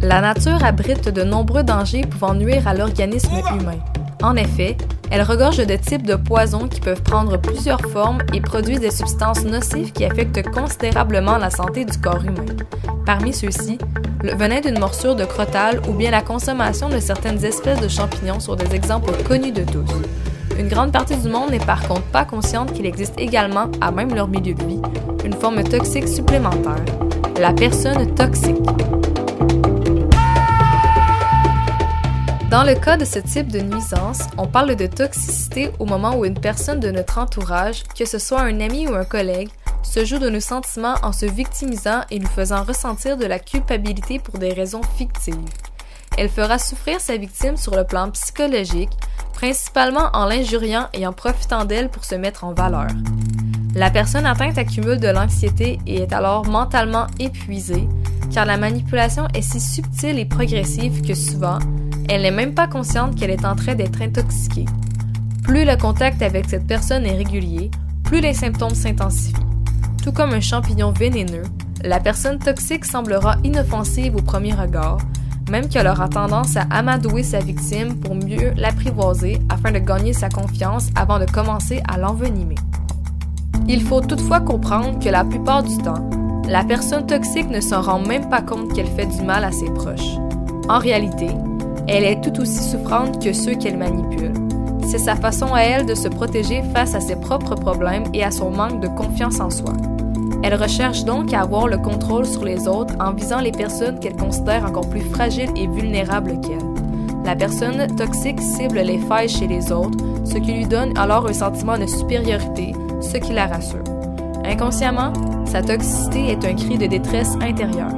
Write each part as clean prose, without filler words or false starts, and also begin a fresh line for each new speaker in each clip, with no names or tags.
La nature abrite de nombreux dangers pouvant nuire à l'organisme humain. En effet, elle regorge de types de poisons qui peuvent prendre plusieurs formes et produisent des substances nocives qui affectent considérablement la santé du corps humain. Parmi ceux-ci, le venin d'une morsure de crotale ou bien la consommation de certaines espèces de champignons sont des exemples connus de tous. Une grande partie du monde n'est par contre pas consciente qu'il existe également, à même leur milieu de vie, une forme toxique supplémentaire, la personne toxique. Dans le cas de ce type de nuisance, on parle de toxicité au moment où une personne de notre entourage, que ce soit un ami ou un collègue, se joue de nos sentiments en se victimisant et nous faisant ressentir de la culpabilité pour des raisons fictives. Elle fera souffrir sa victime sur le plan psychologique, principalement en l'injuriant et en profitant d'elle pour se mettre en valeur. La personne atteinte accumule de l'anxiété et est alors mentalement épuisée, car la manipulation est si subtile et progressive que souvent, elle n'est même pas consciente qu'elle est en train d'être intoxiquée. Plus le contact avec cette personne est régulier, plus les symptômes s'intensifient. Tout comme un champignon vénéneux, la personne toxique semblera inoffensive au premier regard, même qu'elle aura tendance à amadouer sa victime pour mieux l'apprivoiser afin de gagner sa confiance avant de commencer à l'envenimer. Il faut toutefois comprendre que la plupart du temps, la personne toxique ne s'en rend même pas compte qu'elle fait du mal à ses proches. En réalité, elle est tout aussi souffrante que ceux qu'elle manipule. C'est sa façon à elle de se protéger face à ses propres problèmes et à son manque de confiance en soi. Elle recherche donc à avoir le contrôle sur les autres en visant les personnes qu'elle considère encore plus fragiles et vulnérables qu'elle. La personne toxique cible les failles chez les autres, ce qui lui donne alors un sentiment de supériorité, ce qui la rassure. Inconsciemment, sa toxicité est un cri de détresse intérieure.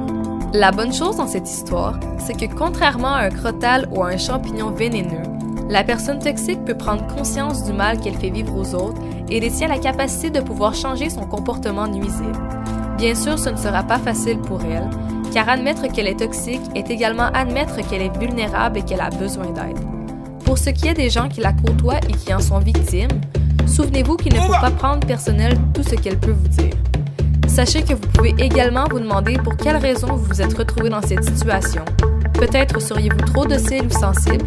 La bonne chose dans cette histoire, c'est que contrairement à un crotale ou à un champignon vénéneux, la personne toxique peut prendre conscience du mal qu'elle fait vivre aux autres et détient la capacité de pouvoir changer son comportement nuisible. Bien sûr, ce ne sera pas facile pour elle, car admettre qu'elle est toxique est également admettre qu'elle est vulnérable et qu'elle a besoin d'aide. Pour ce qui est des gens qui la côtoient et qui en sont victimes, souvenez-vous qu'il ne faut pas prendre personnel tout ce qu'elle peut vous dire. Sachez que vous pouvez également vous demander pour quelles raisons vous vous êtes retrouvé dans cette situation. Peut-être seriez-vous trop docile ou sensible?